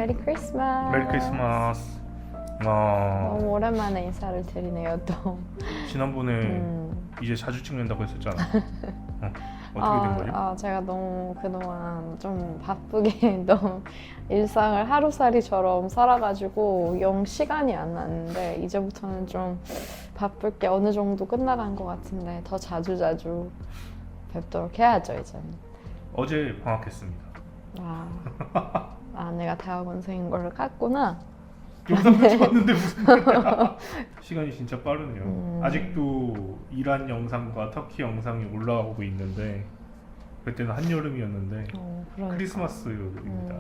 메리 크리스마스. 메리 크리스마스. 너무 오랜만에 인사를 드리네요 또. 지난번에 이제 자주 찍는다고 했었잖아. 어떻게 된 거죠? 제가 너무 그동안 좀 바쁘게 너무 일상을 하루살이처럼 살아가지고 영 시간이 안 났는데 이제부터는 좀 바쁠 게 어느 정도 끝나간 것 같은데 더 자주 뵙도록 해야죠 이제는. 어제 방학했습니다. 내가 대학원생인 걸 깠구나. 영상도 찍었는데 무슨 말이야. 시간이 진짜 빠르네요. 아직도 이란 영상과 터키 영상이 올라오고 있는데 그때는 한여름이었는데 그러니까. 크리스마스입니다.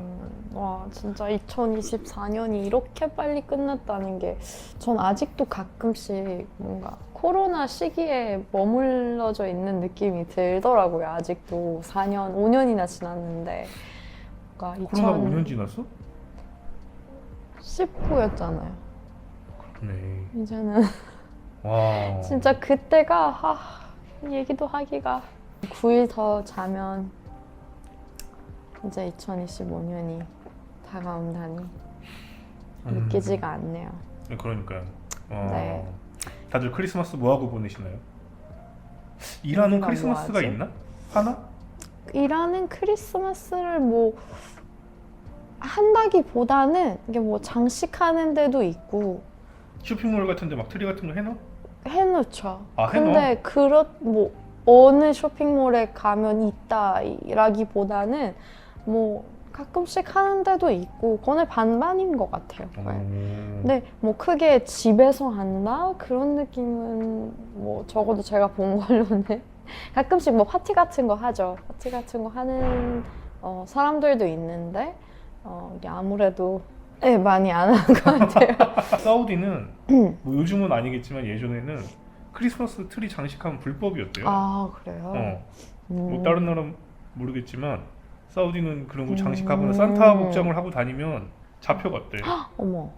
와 진짜 2024년이 이렇게 빨리 끝났다는 게 전 아직도 가끔씩 뭔가 코로나 시기에 머물러져 있는 느낌이 들더라고요. 아직도 4년, 5년이나 지났는데 코로나가 5년 지났어? 19였잖아요. 네. 이제는 와. 진짜 그때가 얘기도 하기가 9일 더 자면 이제 2025년이 다가온다니 믿기지가 않네요. 그러니까요. 네. 다들 크리스마스 뭐 하고 보내시나요? 일하는 크리스마스가 뭐하지? 있나? 하나? 일하는 크리스마스를 뭐 한다기보다는 이게 뭐 장식하는 데도 있고 쇼핑몰 같은데 막 트리 같은 거 해놔? 해놓죠. 해놔? 근데 뭐 어느 쇼핑몰에 가면 있다라기보다는 뭐 가끔씩 하는 데도 있고 그거는 반반인 것 같아요. 근데 뭐 크게 집에서 한다 그런 느낌은 뭐 적어도 제가 본 걸로는 가끔씩 뭐 파티 같은 거 하죠. 파티 같은 거 하는 사람들도 있는데 이게 아무래도 많이 안 하는 것 같아요. 사우디는 뭐 요즘은 아니겠지만 예전에는 크리스마스 트리 장식하면 불법이었대요. 그래요? 뭐 다른 나라는 모르겠지만 사우디는 그런 거 장식하거나 산타 복장을 하고 다니면 잡혀갔대. 어머.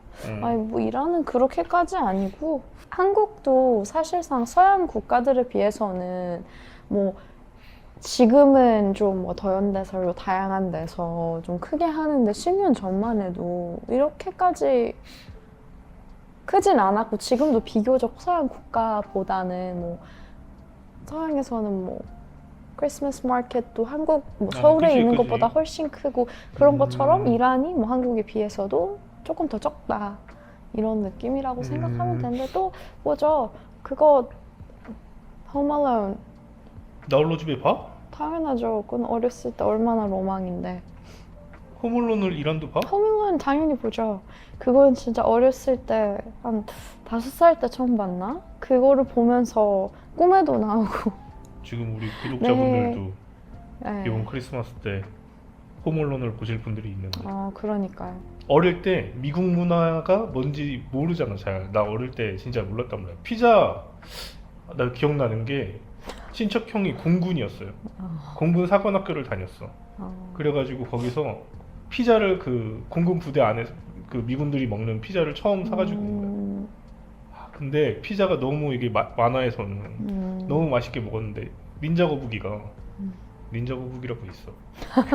아니 뭐 이란은 그렇게까지 아니고 한국도 사실상 서양 국가들에 비해서는 뭐 지금은 좀 뭐 더 현대사로 다양한 데서 좀 크게 하는데 10년 전만 해도 이렇게까지 크진 않았고 지금도 비교적 서양 국가보다는 뭐 서양에서는 뭐 크리스마스 마켓도 한국 뭐 서울에 그치, 있는 그치. 것보다 훨씬 크고 그런 것처럼 이란이 뭐 한국에 비해서도 조금 더 적다 이런 느낌이라고 생각하면 되는데 또 뭐죠 그거 Home Alone 나 홀로 집에 봐? 당연하죠. 그건 어렸을 때 얼마나 로망인데. 홈얼론을 이란도 봐? Home Alone 당연히 보죠. 그건 진짜 어렸을 때 한 5살 때 처음 봤나? 그거를 보면서 꿈에도 나오고. 지금 우리 구독자분들도 네. 이번 크리스마스 때 홈얼론을 보실 분들이 있는데 그러니까요. 어릴 때 미국 문화가 뭔지 모르잖아. 잘. 나 어릴 때 진짜 몰랐단 말이야. 피자 나 기억나는 게 친척 형이 공군이었어요. 공군 사관학교를 다녔어. 그래가지고 거기서 피자를 그 공군 부대 안에서 그 미군들이 먹는 피자를 처음 사가지고 온 거야. 근데 피자가 너무 이게 만화에서는 너무 맛있게 먹었는데 닌자 거북이가 닌자 거북이라고 있어.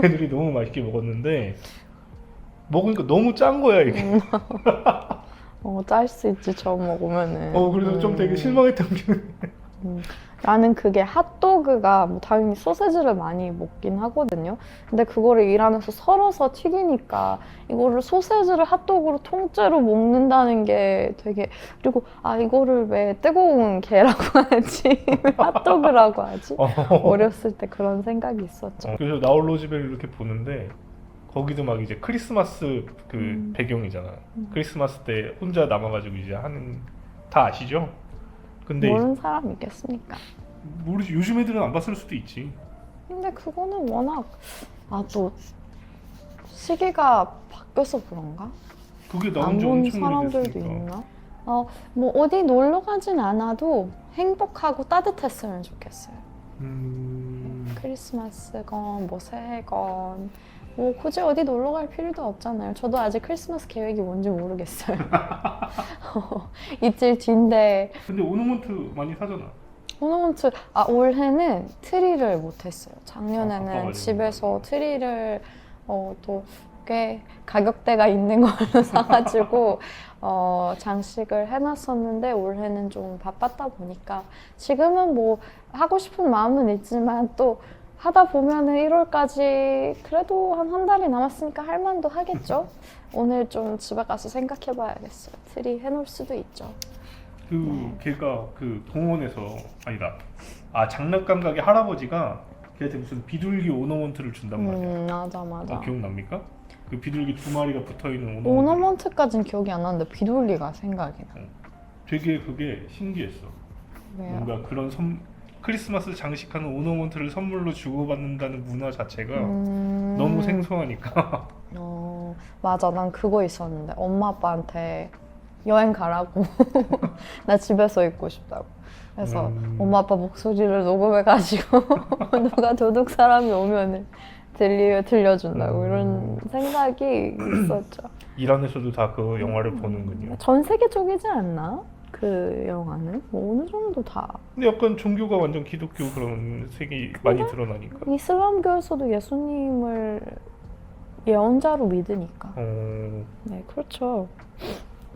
걔들이 너무 맛있게 먹었는데 먹으니까 너무 짠 거야 이게. 짤 수 있지 처음 먹으면은. 그래서 좀 되게 실망했던 게. 나는 그게 핫도그가 뭐 당연히 소세지를 많이 먹긴 하거든요. 근데 그거를 이란에서 썰어서 튀기니까 이거를 소세지를 핫도그로 통째로 먹는다는 게 되게 그리고 이거를 왜 뜨거운 게라고 하지? 왜 핫도그라고 하지? 어렸을 때 그런 생각이 있었죠. 그래서 나홀로 집에를 이렇게 보는데 거기도 막 이제 크리스마스 그 배경이잖아. 크리스마스 때 혼자 남아가지고 이제 하는 다 아시죠? 근데 모르는 사람 있겠습니까? 모르지. 요즘 애들은 안 봤을 수도 있지. 근데 그거는 워낙 또 시기가 바뀌어서 그런가? 그게 안 나온 지 본 엄청 사람들도 오래됐으니까. 있나? 뭐 어디 놀러 가진 않아도 행복하고 따뜻했으면 좋겠어요. 크리스마스건 뭐 새해건 뭐 굳이 어디 놀러 갈 필요도 없잖아요. 저도 아직 크리스마스 계획이 뭔지 모르겠어요. 이틀 뒤인데 근데 오너먼트 많이 사잖아. 오너먼트 올해는 트리를 못했어요. 작년에는 바빠가지고. 집에서 트리를 또 꽤 가격대가 있는 걸로 사가지고 장식을 해놨었는데 올해는 좀 바빴다 보니까 지금은 뭐 하고 싶은 마음은 있지만 또 하다 보면은 1월까지 그래도 한 달이 남았으니까 할 만도 하겠죠. 오늘 좀 집에 가서 생각해 봐야겠어요. 트리 해놓을 수도 있죠. 걔가 그 공원에서 아니다. 장난감 가게 할아버지가 걔한테 무슨 비둘기 오너먼트를 준단 말이야. 맞아. 기억납니까? 그 비둘기 2마리가 붙어있는 오너먼트. 오너먼트까지는 기억이 안 나는데 비둘기가 생각이 나. 되게 그게 신기했어. 왜요? 뭔가 그런 크리스마스 장식하는 오너먼트를 선물로 주고받는다는 문화 자체가 너무 생소하니까. 맞아. 난 그거 있었는데 엄마 아빠한테 여행 가라고 나 집에서 있고 싶다고. 그래서 엄마 아빠 목소리를 녹음해가지고 누가 도둑 사람이 오면은 들려준다고 이런 생각이 있었죠. 이란에서도 다 그 영화를 보는군요. 전 세계적이지 않나? 그 영화는? 뭐 어느 정도 다. 근데 약간 종교가 완전 기독교 그런 색이 많이 드러나니까. 이슬람교에서도 예수님을 예언자로 믿으니까. 네, 그렇죠.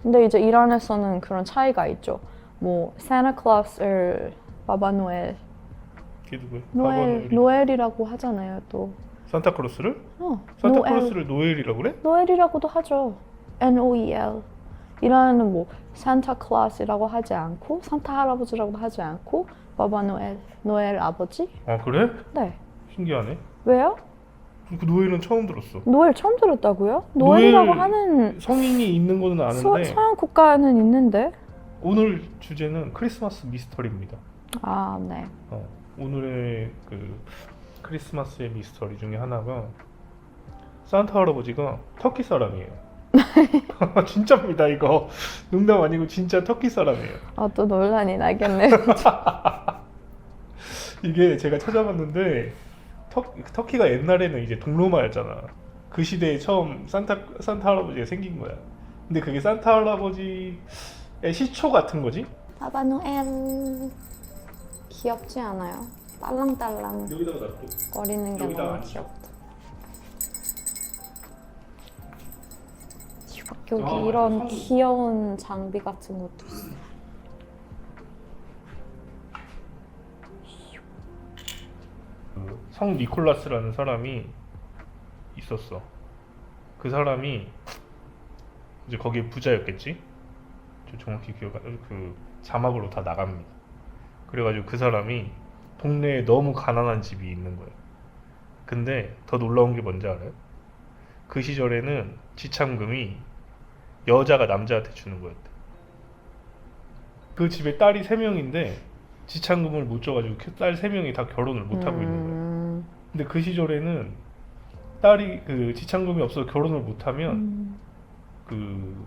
근데 이제 이란에서는 그런 차이가 있죠. 뭐 산타클로스를 바바노엘, 그게 누구야? 노엘이라고 하잖아요. 또 산타클로스를? 산타클로스를 노엘이라고 그래? 노엘이라고도 하죠. NOEL. 이란은 뭐 산타클로스라고 하지 않고 산타 할아버지라고도 하지 않고 바바노엘, 노엘 아버지? 그래? 네. 신기하네. 왜요? 그 노엘은 처음 들었어. 노엘 처음 들었다고요? 노엘이라고 노엘 하는 성인이 있는 거는 아는데 서양 국가는 있는데. 오늘 주제는 크리스마스 미스터리입니다. 네. 오늘의 그 크리스마스의 미스터리 중에 하나가 산타 할아버지가 터키 사람이에요. 진짜입니다. 이거 농담 아니고 진짜 터키 사람이에요. 또 논란이 나겠네. 이게 제가 찾아봤는데 터키가 옛날에는 이제 동로마였잖아. 그 시대에 처음 산타 할아버지가 생긴 거야. 근데 그게 산타 할아버지의 시초 같은 거지? 바바노엘 귀엽지 않아요? 딸랑딸랑 여기다가 놔둬. 거리는 게 여기다가 너무 앉혀. 귀엽다. 여기 이런 귀여운 장비 같은 것도 있어. 성 니콜라스라는 사람이 있었어. 그 사람이 이제 거기에 부자였겠지? 저 정확히 그 자막으로 다 나갑니다. 그래가지고 그 사람이 동네에 너무 가난한 집이 있는 거예요. 근데 더 놀라운 게 뭔지 알아요? 그 시절에는 지참금이 여자가 남자한테 주는 거였대. 그 집에 딸이 3명인데 지참금을 못 줘가지고 딸 3명이 다 결혼을 못 하고 있는 거예요. 근데 그 시절에는 딸이 그 지참금이 없어서 결혼을 못 하면 그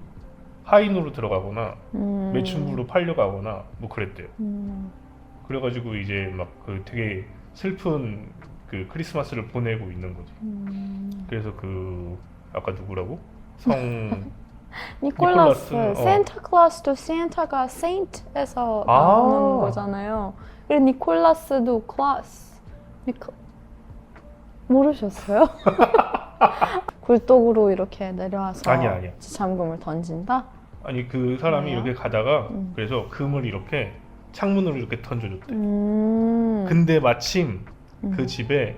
하인으로 들어가거나 매춘부로 팔려가거나 뭐 그랬대요. 그래가지고 이제 막 그 되게 슬픈 그 크리스마스를 보내고 있는 거지. 그래서 그 아까 누구라고? 성 니콜라스. 니콜라스, 산타클로스도 산타가 세인트에서 나오는 거잖아요. 그리고 니콜라스도 클라스. 모르셨어요? 굴뚝으로 이렇게 내려와서 아니야. 지참금을 던진다? 아니 그 사람이 왜요? 이렇게 가다가 그래서 금을 이렇게 창문으로 이렇게 던져줬대. 근데 마침 그 집에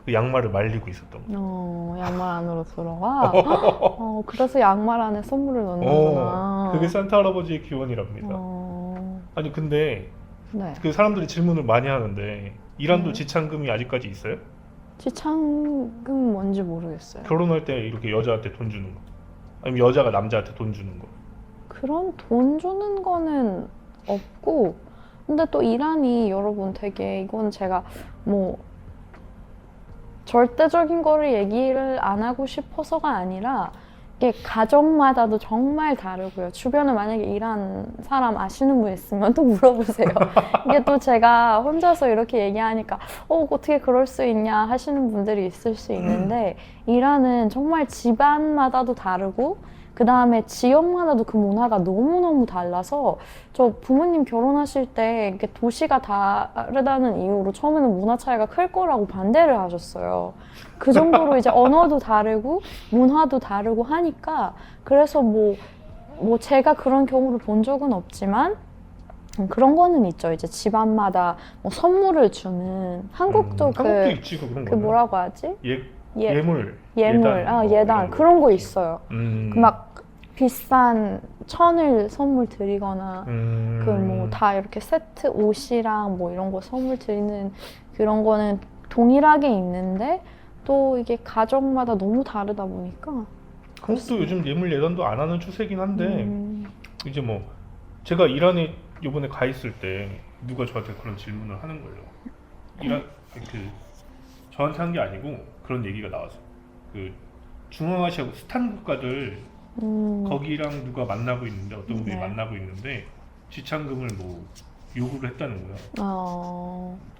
그 양말을 말리고 있었던 거야. 양말 안으로 들어가? 그래서 양말 안에 선물을 넣는구나. 그게 산타 할아버지의 기원이랍니다. 아니 근데 네. 그 사람들이 질문을 많이 하는데 이란도 지참금이 아직까지 있어요? 지참금 뭔지 모르겠어요. 결혼할 때 이렇게 여자한테 돈 주는 거 아니면 여자가 남자한테 돈 주는 거. 그런 돈 주는 거는 없고, 근데 또 이란이 여러분 되게, 이건 제가 뭐 절대적인 거를 얘기를 안 하고 싶어서가 아니라 이게 가정마다도 정말 다르고요. 주변에 만약에 이란 사람 아시는 분 있으면 또 물어보세요. 이게 또 제가 혼자서 이렇게 얘기하니까 어떻게 그럴 수 있냐 하시는 분들이 있을 수 있는데, 이란은 정말 집안마다도 다르고, 그 다음에 지역마다도 그 문화가 너무너무 달라서 저 부모님 결혼하실 때 이렇게 도시가 다르다는 이유로 처음에는 문화 차이가 클 거라고 반대를 하셨어요. 그 정도로 이제 언어도 다르고 문화도 다르고 하니까 그래서 뭐 제가 그런 경우를 본 적은 없지만 그런 거는 있죠. 이제 집안마다 뭐 선물을 주는 한국도 한국도 있지 그런 그 거는. 뭐라고 하지? 예물, 예단 이런 그런 거 있지. 있어요. 그 막 비싼 천을 선물 드리거나 그 뭐 다 이렇게 세트 옷이랑 뭐 이런 거 선물 드리는 그런 거는 동일하게 있는데 또 이게 가족마다 너무 다르다 보니까 한국도 요즘 예물 예단도 안 하는 추세긴 한데 이제 뭐 제가 이란에 요번에 가 있을 때 누가 저한테 그런 질문을 하는 거예요. 이란 그 저한테 한 게 아니고 그런 얘기가 나왔어요. 그 중앙아시아 스탄 국가들 거기랑 누가 만나고 있는데 어떤 분이 네. 만나고 있는데 지참금을 뭐 요구를 했다는 거야.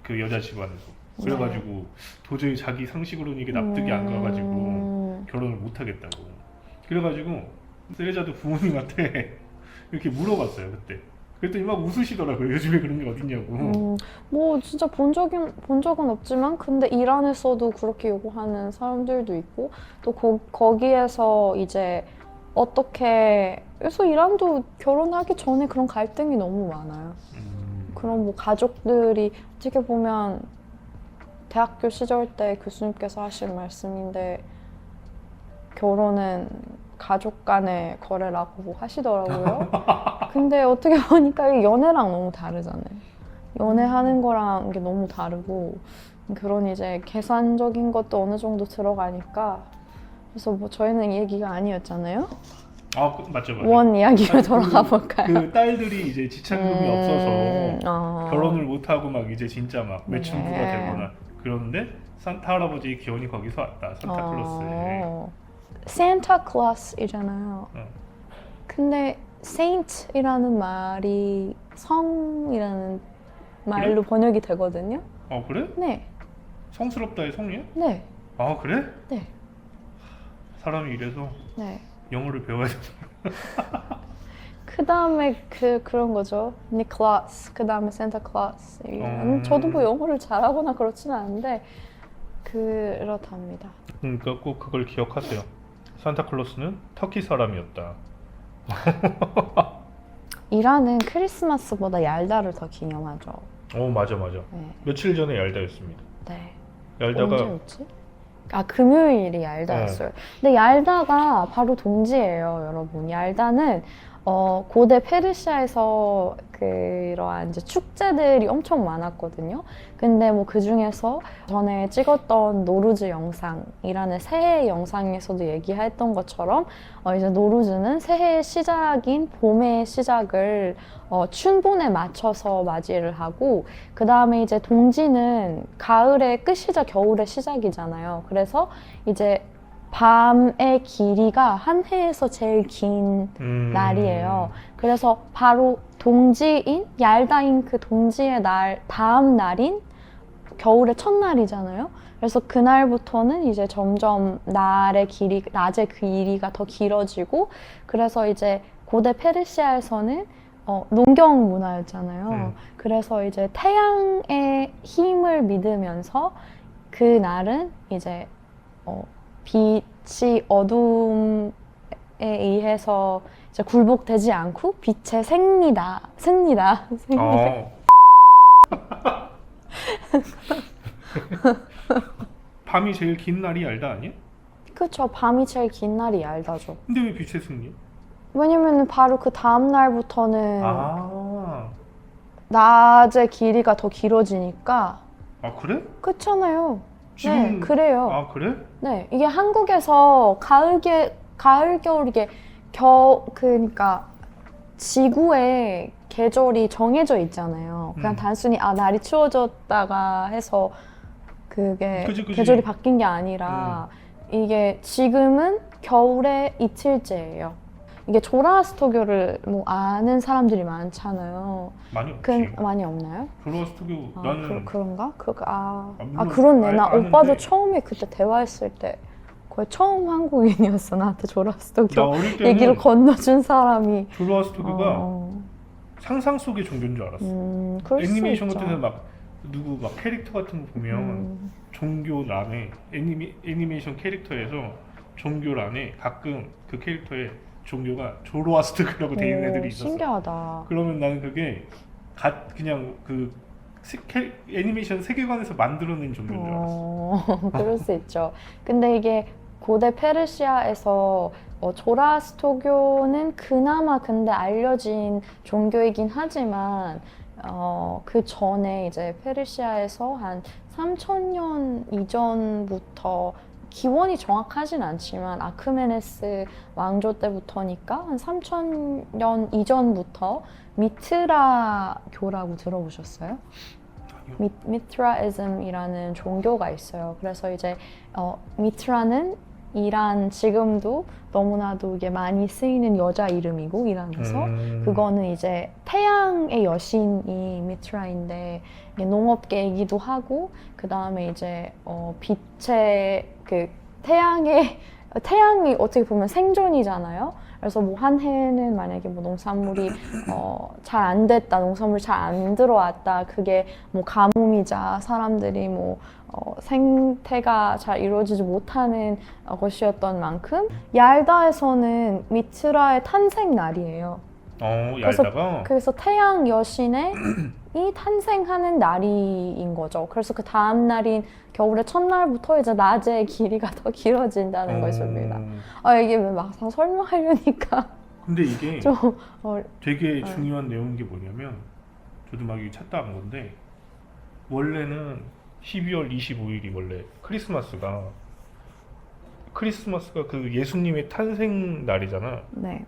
그 여자 집안에서. 그래가지고 도저히 자기 상식으로는 이게 납득이 안 가가지고 결혼을 못 하겠다고. 그래가지고 세레자도 부모님한테 이렇게 물어봤어요 그때. 그랬더니 막 웃으시더라고요. 요즘에 그런 게 어딨냐고. 뭐 진짜 본 적은 없지만 근데 이란에서도 그렇게 요구하는 사람들도 있고 또 거기에서 이제 어떻게 그래서 이란도 결혼하기 전에 그런 갈등이 너무 많아요. 그런 뭐 가족들이 어떻게 보면 대학교 시절 때 교수님께서 하신 말씀인데 결혼은 가족 간의 거래라고 하시더라고요. 근데 어떻게 보니까 이게 연애랑 너무 다르잖아요. 연애하는 거랑 이게 너무 다르고 그런 이제 계산적인 것도 어느 정도 들어가니까 그래서 뭐 저희는 이 얘기가 아니었잖아요. 맞죠. 원 이야기로 아니, 돌아가 볼까요? 그 딸들이 이제 지참금이 없어서 결혼을 못 하고 막 이제 진짜 막 매춘부가 네. 되거나 그런데 산타 할아버지 기원이 거기서 왔다. 산타클로스에. 산타클로스이잖아요. 근데 saint이라는 말이 성이라는 말로 번역이 되거든요. 그래? 네. 성스럽다의 성이야? 네. 그래? 네. 사람이 이래서 네. 영어를 배워야 돼. 그 다음에 그런 거죠. 니콜라스, 그 다음에 산타클로스. 저도 뭐 영어를 잘하거나 그렇지는 않은데 그렇답니다. 그러니까 꼭 그걸 기억하세요. 산타클로스는 터키 사람이었다. 이란은 크리스마스보다 얄다를 더 기념하죠. 맞아. 네. 며칠 전에 얄다였습니다. 네. 얄다가 언제였지? 금요일이 얄다였어요. 근데 얄다가 바로 동지예요, 여러분. 얄다는 고대 페르시아에서 그러한 이제 축제들이 엄청 많았거든요. 근데 뭐 그 중에서 전에 찍었던 노루즈 영상이라는 새해 영상에서도 얘기했던 것처럼 이제 노루즈는 새해의 시작인 봄의 시작을 춘분에 맞춰서 맞이를 하고 그 다음에 이제 동지는 가을의 끝이자 겨울의 시작이잖아요. 그래서 이제 밤의 길이가 한 해에서 제일 긴 날이에요. 그래서 바로 동지인 얄다인 그 동지의 날 다음 날인 겨울의 첫날이잖아요. 그래서 그날부터는 이제 점점 낮의 길이가 더 길어지고 그래서 이제 고대 페르시아에서는 농경 문화였잖아요. 그래서 이제 태양의 힘을 믿으면서 그 날은 이제 빛이 어둠에 의해서 이제 굴복되지 않고 빛의 승리다. 밤이 제일 긴 날이 얄다 아니야? 그쵸. 밤이 제일 긴 날이 얄다죠. 근데 왜 빛의 승리야? 왜냐면 바로 그 다음 날부터는 아 낮의 길이가 더 길어지니까. 그래? 그렇잖아요. 지금 네, 그래요. 그래? 네, 이게 한국에서 가을, 겨울 이게 그러니까 지구의 계절이 정해져 있잖아요. 그냥 단순히 날이 추워졌다가 해서 그게 그치. 계절이 바뀐 게 아니라 이게 지금은 겨울의 이틀째예요. 이게 조라스터교를 뭐 아는 사람들이 많잖아요. 많이 없지. 많이 없나요? 조로아스터교 나는 그런가? 물론 그렇네. 나 아는데. 오빠도 처음에 그때 대화했을 때 거의 처음 한국인이었어. 나한테 나 조라스토교 어릴 얘기를 때는 건너준 사람이. 조로아스토교가 상상 속의 종교인 줄 알았어. 그럴 수 애니메이션 있죠. 같은 데서 막 누구 막 캐릭터 같은 거 보면 종교란에 애니메이션 캐릭터에서 종교란에 가끔 그 캐릭터에 종교가 조로아스터라고 돼 있는 애들이 있었어. 신기하다. 그러면 나는 그게 그냥 그 애니메이션 세계관에서 만들어낸 종교인 줄 알았어. 그럴 수 있죠. 근데 이게 고대 페르시아에서 조라스토교는 그나마 근데 알려진 종교이긴 하지만 그 전에 이제 페르시아에서 한 3000년 이전부터 기원이 정확하진 않지만 아크메네스 왕조 때부터니까 한 3000년 이전부터 미트라교라고 들어보셨어요? 미트라이즘이라는 종교가 있어요. 그래서 이제 미트라는 이란 지금도 너무나도 이게 많이 쓰이는 여자 이름이고 이란에서 그거는 이제 태양의 여신이 미트라인데 이게 농업계이기도 하고 그 다음에 이제 빛의 그 태양이 어떻게 보면 생존이잖아요. 그래서 뭐 한 해는 만약에 뭐 농산물이 잘 안 됐다, 농산물 잘 안 들어왔다, 그게 뭐 가뭄이자 사람들이 뭐 생태가 잘 이루어지지 못하는 것이었던 만큼 얄다에서는 미트라의 탄생 날이에요. 얄다가? 그래서 태양 여신의 이 탄생하는 날인 거죠. 그래서 그 다음 날인 겨울의 첫날부터 이제 낮의 길이가 더 길어진다는 것입니다. 이게 막상 설명하려니까 근데 이게 좀 되게 중요한 내용인 게 뭐냐면 저도 막 이거 찾다 한 건데 원래는 12월 25일이 원래 크리스마스가 그 예수님의 탄생 날이잖아. 네.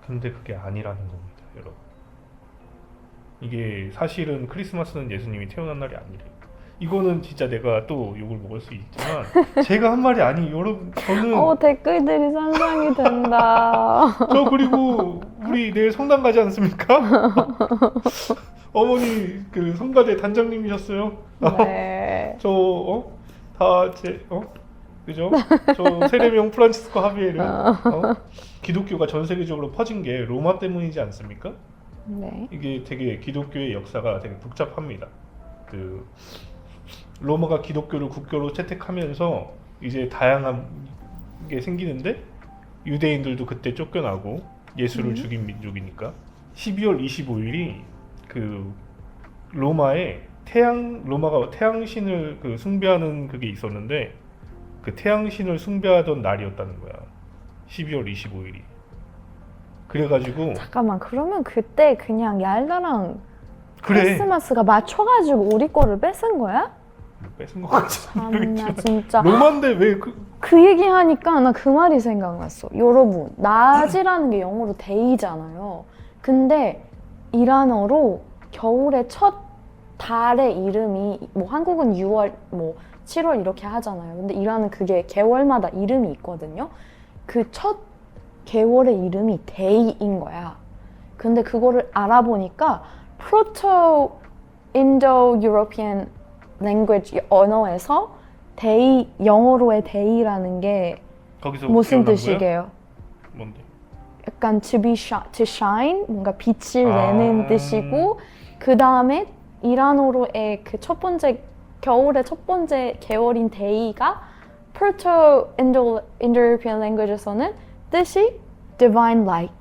근데 그게 아니라는 겁니다, 여러분. 이게 사실은 크리스마스는 예수님이 태어난 날이 아니래요. 이거는 진짜 내가 또 욕을 먹을 수 있지만 제가 한 말이 아니에요, 여러분. 저는 댓글들이 상상이 된다. 저 그리고 우리 내일 성당 가지 않습니까? 어머니 그 성가대 단장님이셨어요. 네. 그죠? 저 세례명 프란치스코 하비에르. 기독교가 전 세계적으로 퍼진 게 로마 때문이지 않습니까? 네. 이게 되게 기독교의 역사가 되게 복잡합니다. 그 로마가 기독교를 국교로 채택하면서 이제 다양한 게 생기는데 유대인들도 그때 쫓겨나고 예수를 죽인 민족이니까 12월 25일이 그 로마가 태양신을 그 숭배하는 그게 있었는데 그 태양신을 숭배하던 날이었다는 거야. 12월 25일이. 그래가지고 잠깐만, 그러면 그때 그냥 얄다랑 그래. 크리스마스가 맞춰가지고 우리 거를 뺏은 거야? 뺏은 것 같지. 참나 진짜. 로마인데 왜 그 얘기하니까 나 그 말이 생각났어. 여러분, 낮이라는 게 영어로 day잖아요. 근데 이란어로 겨울의 첫 달의 이름이 뭐 한국은 6월, 뭐 7월 이렇게 하잖아요. 근데 이란은 그게 개월마다 이름이 있거든요. 그 첫 개월의 이름이 day인 거야. 근데 그거를 알아보니까 Proto-Indo-European Language 언어에서 day, 영어로의 day라는 게 거기서 무슨 기억난 뜻이게요? 거야? 뭔데? 약간 to shine, 뭔가 빛을 내는 뜻이고, 그 다음에 이란어로의 그 첫 번째 겨울의 첫 번째 개월인 day가 Proto-Indo-European Language에서는 뜻이 divine light,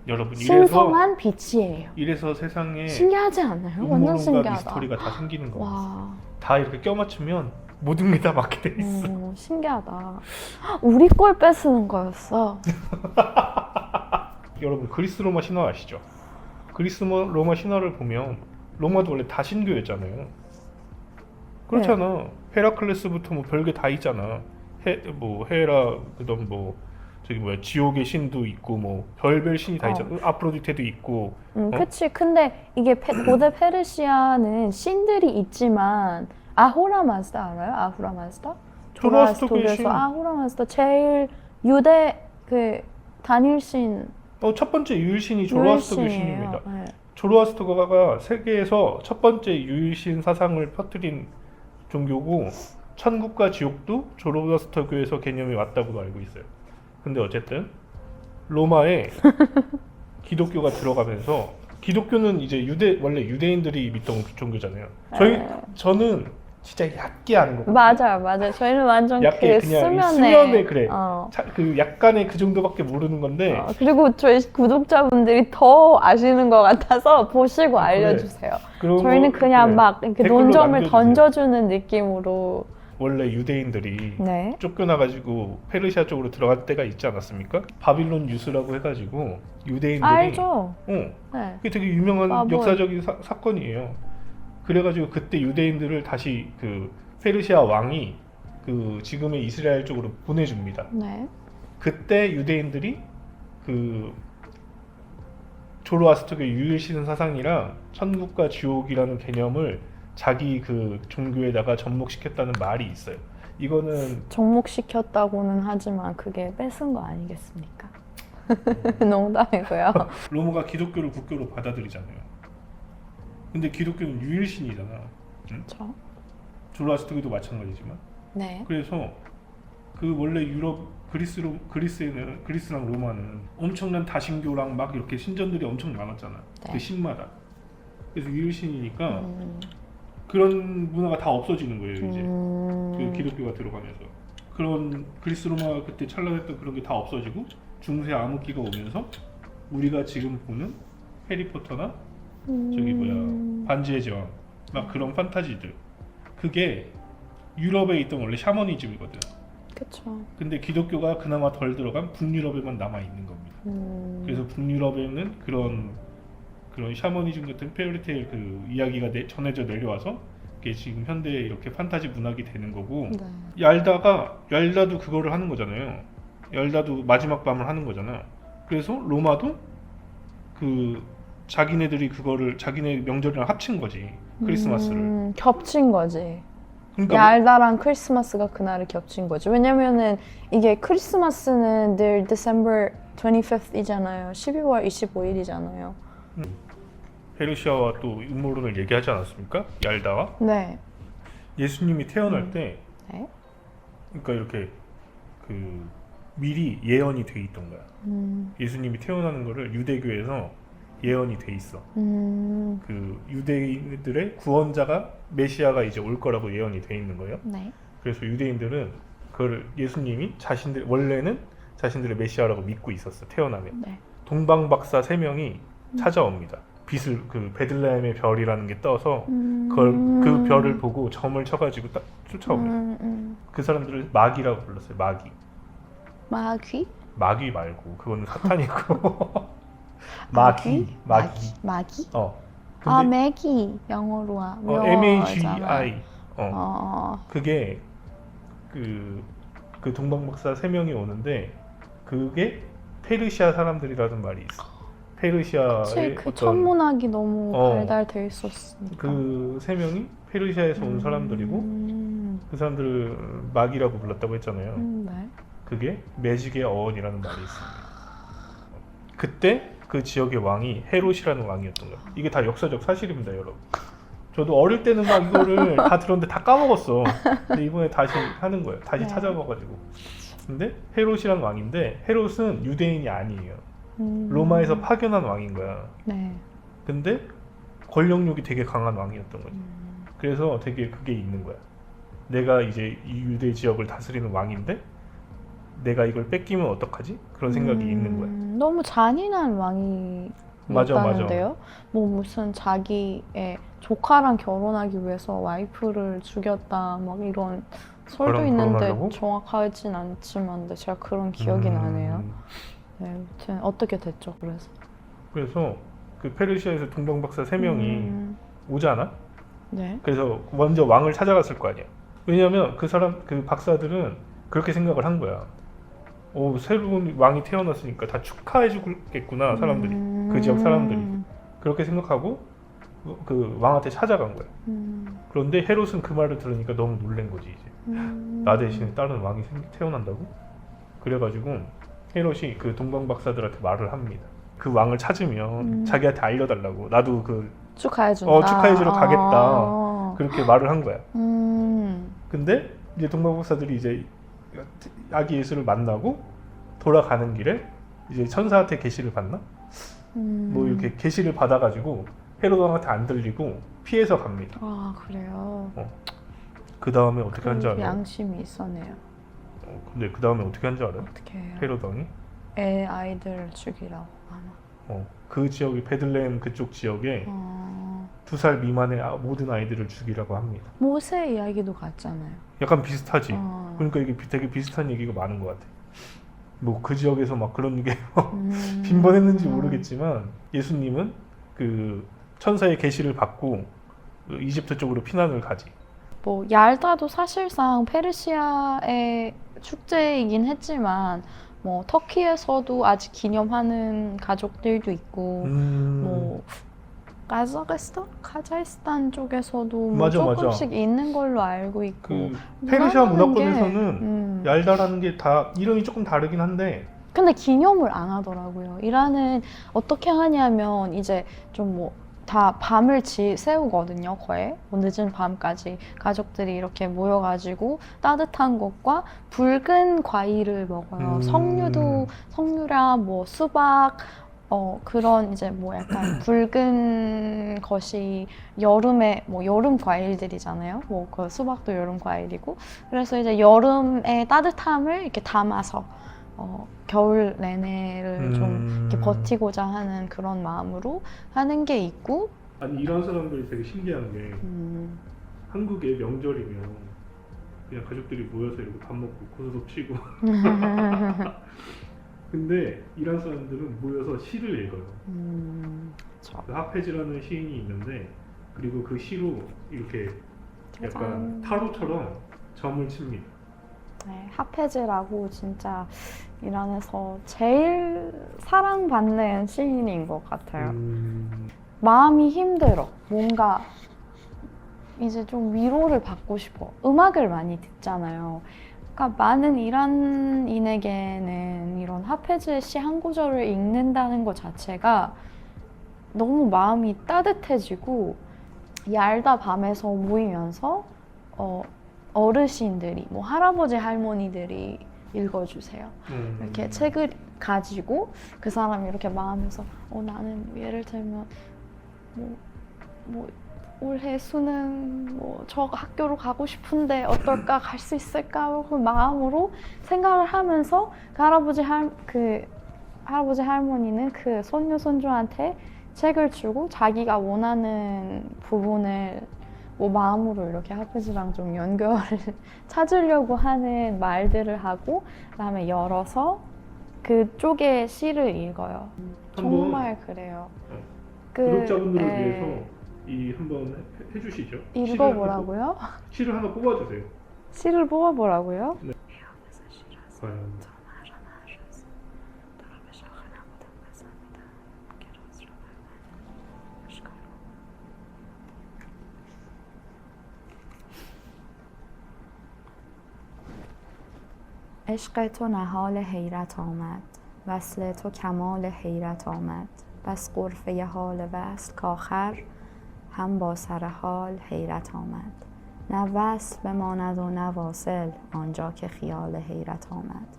여러분 신성한 빛이에요. 이래서 세상에 신기하지 않아요? 완전 음모론과 신기하다. 미스터리가 다 생기는 거야. 와, 다 이렇게 껴맞추면 모든 게 다 맞게 돼 있어. 신기하다. 우리 걸 뺏는 거였어. 여러분 그리스 로마 신화 아시죠? 그리스 로마 신화를 보면 로마도 원래 다신교였잖아요. 그렇잖아. 헤라클레스부터 뭐 별게 다 있잖아. 헤라 그다음 뭐 저기 뭐야 지옥의 신도 있고 뭐 별별 신이 다 있잖아. 아프로디테도 있고. 그치. 근데 이게 고대 페르시아는 신들이 있지만 아후라 마즈다 알아요? 아후라 마즈다? 조로아스토교의 신. 아후라 마즈다 제일 유대 그 단일신. 첫 번째 유일신이 조로아스토교 유일신이에요. 신입니다. 네. 조로아스토가가 세계에서 첫 번째 유일신 사상을 퍼뜨린 종교고 천국과 지옥도 조로아스터교에서 개념이 왔다고도 알고 있어요. 근데 어쨌든 로마에 기독교가 들어가면서 기독교는 이제 원래 유대인들이 믿던 종교잖아요. 저는 진짜 얕게 아는 거. 맞아요. 저희는 완전 얕게 그 그냥 이 수면에 수면에 그래. 어. 그 약간의 그 정도밖에 모르는 건데. 그리고 저희 구독자분들이 더 아시는 것 같아서 보시고 알려주세요. 저희는 그냥 그래. 막 이렇게 댓글로 논점을 남겨주세요. 던져주는 느낌으로. 원래 유대인들이 네. 쫓겨나가지고 페르시아 쪽으로 들어갈 때가 있지 않았습니까? 바빌론 유스라고 해가지고 유대인들이 알죠? 네. 그게 되게 아, 유명한 역사적인 사건이에요. 그래가지고 그때 유대인들을 다시 그 페르시아 왕이 그 지금의 이스라엘 쪽으로 보내줍니다. 네. 그때 유대인들이 그 조로아스터교 유일신 사상이랑 천국과 지옥이라는 개념을 자기 그 종교에다가 접목시켰다는 말이 있어요. 이거는 접목시켰다고는 하지만 그게 뺏은 거 아니겠습니까? 농담이고요. 로마가 기독교를 국교로 받아들이잖아요. 근데 기독교는 유일신이잖아. 응? 그렇죠. 조로아스터교도 마찬가지지만. 네. 그래서 그 원래 그리스랑 로마는 엄청난 다신교랑 막 이렇게 신전들이 엄청 많았잖아. 네. 그 신마다. 그래서 유일신이니까 그런 문화가 다 없어지는 거예요, 이제. 그 기독교가 들어가면서. 그런 그리스 로마가 그때 찬란했던 그런 게 다 없어지고 중세 암흑기가 오면서 우리가 지금 보는 해리포터나 저기 뭐야 반지의 제왕 막 그런 판타지들, 그게 유럽에 있던 원래 샤머니즘이거든. 그렇죠. 근데 기독교가 그나마 덜 들어간 북유럽에만 남아 있는 겁니다. 그래서 북유럽에는 그런 샤머니즘 같은 페어리테일 그 이야기가 전해져 내려와서 이게 지금 현대에 이렇게 판타지 문학이 되는 거고. 네. 얄다도 그거를 하는 거잖아요. 얄다도 마지막 밤을 하는 거잖아. 그래서 로마도 그 자기네들이 그거를 자기네 명절이랑 합친 거지, 크리스마스를. 겹친 거지. 그러니까 얄다랑 크리스마스가 그날을 겹친 거지. 왜냐면은 이게 크리스마스는 늘 December 25th이잖아요. 12월 25일이잖아요. 페르시아와 또 음모론을 얘기하지 않았습니까? 얄다와 네. 예수님이 태어날 때, 네. 그러니까 이렇게 그 미리 예언이 돼 있던 거야. 예수님이 태어나는 거를 유대교에서 예언이 돼 있어. 그 유대인들의 구원자가 메시아가 이제 올 거라고 예언이 돼 있는 거예요. 네. 그래서 유대인들은 그걸 예수님이 원래는 자신들의 메시아라고 믿고 있었어. 태어나면. 네. 동방박사 3명이 찾아옵니다. 빛을 그 베들레헴의 별이라는 게 떠서 그 별을 보고 점을 쳐가지고 딱 쫓아옵니다. 그 사람들을 마귀라고 불렀어요. 마귀? 마귀 말고 그거는 사탄이고. 마귀. 아, 매기 영어로 MAGI. 그게 그 동방박사 3명이 오는데 그게 페르시아 사람들이라는 말이 있어. 페르시아의 그 천문학이 너무 발달돼 있었으니까. 그 3명이 페르시아에서 온 사람들이고 그 사람들을 마귀라고 불렀다고 했잖아요. 네. 그게 매직의 어원이라는 말이 있습니다. 그때 그 지역의 왕이 헤롯이라는 왕이었던 거예요. 이게 다 역사적 사실입니다, 여러분. 저도 어릴 때는 막 이거를 다 들었는데 다 까먹었어. 근데 이번에 다시 하는 거예요. 다시 네. 찾아봐가지고. 근데 헤롯이라는 왕인데 헤롯은 유대인이 아니에요. 로마에서 파견한 왕인 거야. 네. 근데 권력욕이 되게 강한 왕이었던 거지. 그래서 되게 그게 있는 거야. 내가 이제 이 유대 지역을 다스리는 왕인데 내가 이걸 뺏기면 어떡하지? 그런 생각이 있는 거야. 너무 잔인한 왕이었다는데요. 맞아. 뭐 무슨 자기의 조카랑 결혼하기 위해서 와이프를 죽였다 막 이런 설도 있는데 결혼하려고? 정확하진 않지만 근데 제가 그런 기억이 나네요. 네, 아무튼 어떻게 됐죠? 그래서 그 페르시아에서 동방박사 3명이 오잖아? 네. 그래서 먼저 왕을 찾아갔을 거 아니야. 왜냐면 그 박사들은 그렇게 생각을 한 거야. 새로운 왕이 태어났으니까 다 축하해 주겠구나, 사람들이. 그 지역 사람들이. 그렇게 생각하고 그 왕한테 찾아간 거야. 그런데 헤롯은 그 말을 들으니까 너무 놀란 거지, 이제. 나 대신에 다른 왕이 태어난다고? 그래가지고 헤롯이 그 동방박사들한테 말을 합니다. 그 왕을 찾으면 자기한테 알려달라고. 나도 축하해준다. 축하해주러 가겠다. 그렇게 말을 한 거야. 근데 이제 동방박사들이 이제 아기 예수를 만나고 돌아가는 길에 이제 천사한테 계시를 받나? 뭐 이렇게 계시를 받아가지고 헤로드 왕한테 안 들리고 피해서 갑니다. 아 그래요. 그 다음에 어떻게 한 줄 그 알아요? 양심이 있었네요. 근데 그 다음에 어떻게 한 줄 알아요? 어떻게 해요? 헤로드 왕이? 애 아이들 죽이라고 아마. 그 지역이 베들레헴 그쪽 지역에 2살 미만의 모든 아이들을 죽이라고 합니다. 모세 이야기도 같잖아요. 약간 비슷하지. 어. 그러니까 이게 되게 비슷한 얘기가 많은 것 같아. 뭐 그 지역에서 막 그런 게 빈번했는지 모르겠지만 예수님은 그 천사의 계시를 받고 이집트 쪽으로 피난을 가지. 뭐 얄다도 사실상 페르시아의 축제이긴 했지만 뭐 터키에서도 아직 기념하는 가족들도 있고 뭐 카자흐스탄 쪽에서도 뭐 맞아. 조금씩 있는 걸로 알고 있고 그 페르시아 무난하는 게, 문화권에서는 얄다라는 게 다 이름이 조금 다르긴 한데 근데 기념을 안 하더라고요. 이란은 어떻게 하냐면 이제 좀 뭐 다 밤을 세우거든요. 거의 뭐 늦은 밤까지 가족들이 이렇게 모여가지고 따뜻한 것과 붉은 과일을 먹어요. 석류랑 뭐 수박 그런 이제 뭐 약간 붉은 것이 여름에 뭐 여름 과일들이잖아요. 뭐 그 수박도 여름 과일이고 그래서 이제 여름의 따뜻함을 이렇게 담아서 겨울 내내를 좀 이렇게 버티고자 하는 그런 마음으로 하는 게 있고. 아니 이런 사람들이 되게 신기한 게 한국의 명절이면 그냥 가족들이 모여서 이렇게 밥 먹고 고스톱 치고 근데 이란 사람들은 모여서 시를 읽어요. 그 하페즈라는 시인이 있는데 그리고 그 시로 이렇게 약간 타로처럼 점을 칩니다. 네, 하페즈라고 진짜 이란에서 제일 사랑받는 시인인 것 같아요. 마음이 힘들어. 뭔가 이제 좀 위로를 받고 싶어. 음악을 많이 듣잖아요. 그러니까 많은 이란인에게는 이런 하페즈의 시 한 구절을 읽는다는 것 자체가 너무 마음이 따뜻해지고 얄다 밤에서 모이면서 어르신들이 뭐 할아버지 할머니들이 읽어주세요. 이렇게 책을 가지고 그 사람이 이렇게 마음에서 나는 예를 들면 뭐 올해 수능 뭐 저 학교로 가고 싶은데 어떨까 갈 수 있을까 그 마음으로 생각을 하면서 그 할아버지 할머니는 그 손녀 손주한테 책을 주고 자기가 원하는 부분을 뭐 마음으로 이렇게 하페즈랑 좀 연결을 찾으려고 하는 말들을 하고 그다음에 열어서 그쪽에 시를 읽어요. 정말 그래요. 구독자분들을 위해서 이 한번 해주시죠. 읽어보라고요? 시를 하나 뽑아주세요. 시를 뽑아보라고요? 네. 과연 عشق تو نهال حیرت آمد وصل تو کمال حیرت آمد بس غرفه حال وصل کآخر هم با سر حال حیرت آمد نه وصل بماند و نه واصل آنجا که خیال حیرت آمد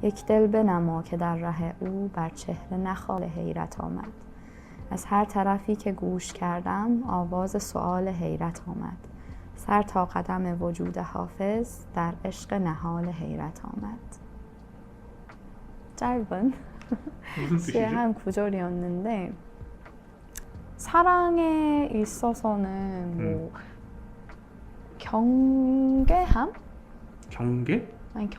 یک دل بنما که در ره او بر چهره نخال حیرت آمد از هر طرفی که گوش کردم آواز سؤال حیرت آمد سر تا قدم وجود حافظ در عشق نهال حیرت آمد. 짧은 시의 한 구절이었는데 사랑에 있어서는 뭐 경계함? 경계? 아니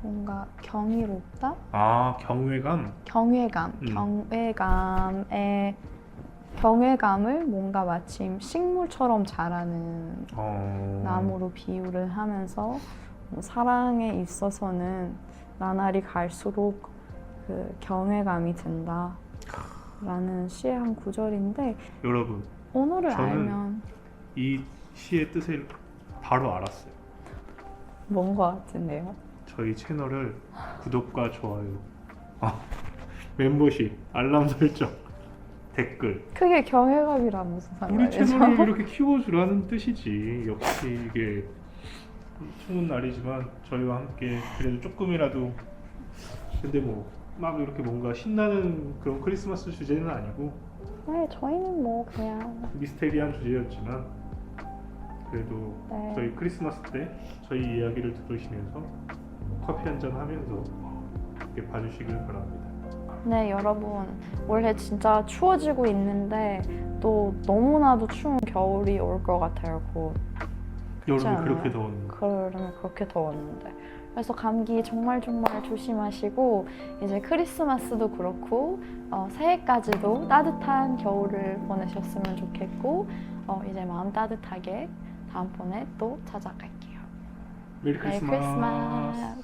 뭔가 경이롭다? 아 경외감? 경외감을 뭔가 마침 식물처럼 자라는 나무로 비유를 하면서 뭐 사랑에 있어서는 나날이 갈수록 그 경외감이 든다 라는 시의 한 구절인데 여러분 언어를 저는 알면 이 시의 뜻을 바로 알았어요. 뭔 것 같은데요? 저희 채널을 구독과 좋아요 멤버십 알람 설정 댓글. 그게 경외감이랑 무슨 우리 상관이죠? 채널을 이렇게 키워주라는 뜻이지. 역시 이게 추운 날이지만 저희와 함께 그래도 조금이라도 근데 뭐 막 이렇게 뭔가 신나는 그런 크리스마스 주제는 아니고 네, 저희는 뭐 그냥 미스테리한 주제였지만 그래도 네. 저희 크리스마스 때 저희 이야기를 들으시면서 커피 한잔 하면서 이렇게 봐주시길 바랍니다. 네, 여러분 올해 진짜 추워지고 있는데 또 너무나도 추운 겨울이 올 것 같아요. 곧. 그렇지 여름이 않아요? 그렇게 더웠는데 그러면 그렇게 더웠는데. 그래서 감기 정말 조심하시고 이제 크리스마스도 그렇고 새해까지도 따뜻한 겨울을 보내셨으면 좋겠고 이제 마음 따뜻하게 다음번에 또 찾아갈게요. 메리 메리 크리스마스. 크리스마스.